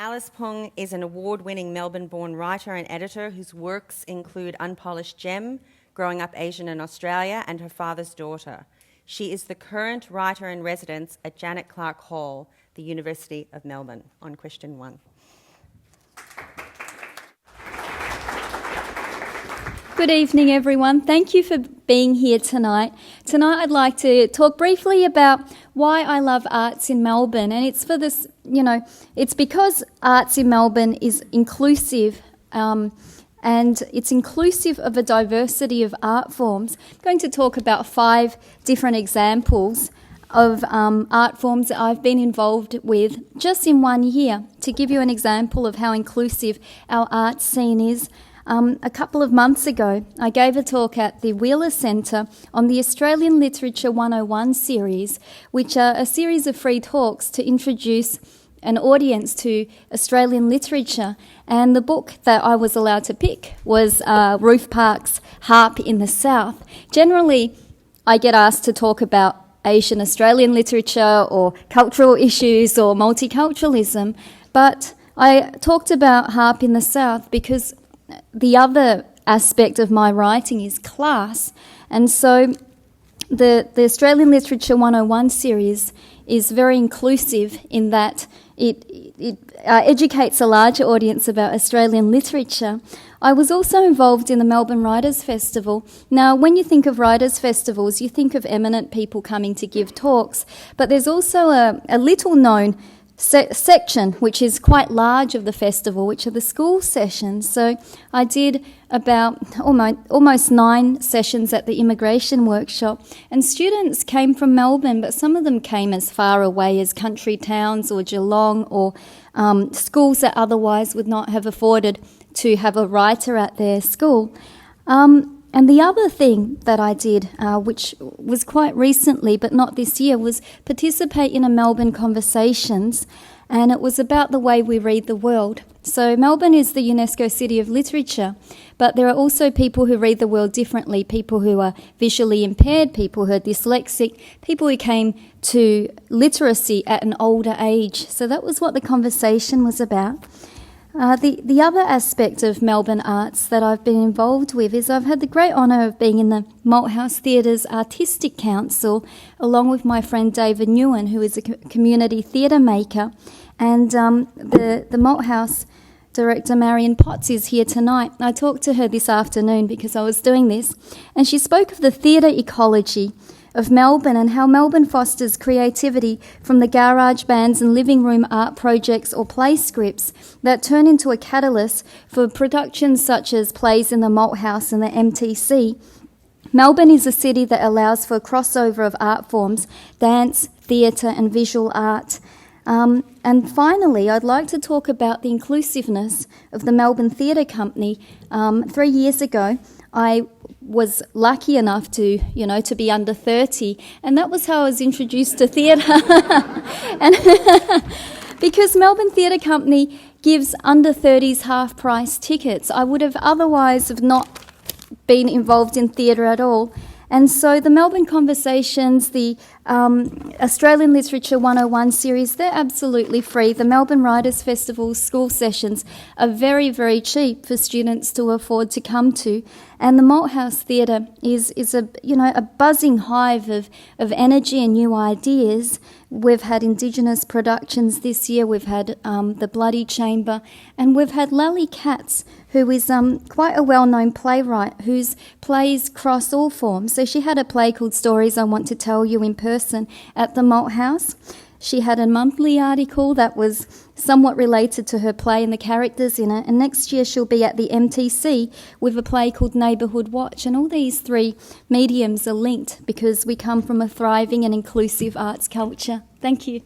Alice Pung is an award-winning Melbourne-born writer and editor whose works include Unpolished Gem, Growing Up Asian in Australia, and Her Father's Daughter. She is the current writer-in-residence at Janet Clark Hall, the University of Melbourne. On question 1. Good evening, everyone. Thank you for being here tonight. Tonight I'd like to talk briefly about why I love arts in Melbourne, and it's for this, it's because arts in Melbourne is inclusive, and it's inclusive of a diversity of art forms. I'm going to talk about 5 different examples of art forms that I've been involved with just in 1 year to give you an example of how inclusive our art scene is. A couple of months ago, I gave a talk at the Wheeler Centre on the Australian Literature 101 series, which are a series of free talks to introduce an audience to Australian literature. And the book that I was allowed to pick was Ruth Park's Harp in the South. Generally, I get asked to talk about Asian Australian literature or cultural issues or multiculturalism, but I talked about Harp in the South because the other aspect of my writing is class, and so the Australian Literature 101 series is very inclusive in that it educates a larger audience about Australian literature. I was also involved in the Melbourne Writers' Festival. Now, when you think of writers' festivals, you think of eminent people coming to give talks, but there's also a little-known section which is quite large of the festival, which are the school sessions. So I did about almost 9 sessions at the immigration workshop, and students came from Melbourne, but some of them came as far away as country towns or Geelong or schools that otherwise would not have afforded to have a writer at their school. And the other thing that I did, which was quite recently but not this year, was participate in a Melbourne Conversations, and it was about the way we read the world. So Melbourne is the UNESCO City of Literature, but there are also people who read the world differently, people who are visually impaired, people who are dyslexic, people who came to literacy at an older age. So that was what the conversation was about. The other aspect of Melbourne arts that I've been involved with is I've had the great honour of being in the Malthouse Theatre's Artistic Council, along with my friend David Nguyen, who is a community theatre maker. And the Malthouse director, Marion Potts, is here tonight. I talked to her this afternoon because I was doing this, and she spoke of the theatre ecology of Melbourne and how Melbourne fosters creativity from the garage bands and living room art projects or play scripts that turn into a catalyst for productions such as plays in the Malthouse and the MTC. Melbourne is a city that allows for a crossover of art forms, dance, theatre and visual art. And finally, I'd like to talk about the inclusiveness of the Melbourne Theatre Company. 3 years ago, I was lucky enough to be under 30, and that was how I was introduced to theatre. And because Melbourne Theatre Company gives under 30s half-price tickets, I would have otherwise have not been involved in theatre at all. And so the Melbourne Conversations, the Australian Literature 101 series, they're absolutely free. The Melbourne Writers' Festival school sessions are very, very cheap for students to afford to come to. And the Malthouse Theatre is a buzzing hive of energy and new ideas. We've had Indigenous productions this year. We've had The Bloody Chamber, and we've had Lally Katz, who is quite a well-known playwright whose plays cross all forms. So she had a play called Stories I Want to Tell You in person at the Malthouse. She had a monthly article that was somewhat related to her play and the characters in it, and next year she'll be at the MTC with a play called Neighbourhood Watch, and all these 3 mediums are linked because we come from a thriving and inclusive arts culture. Thank you.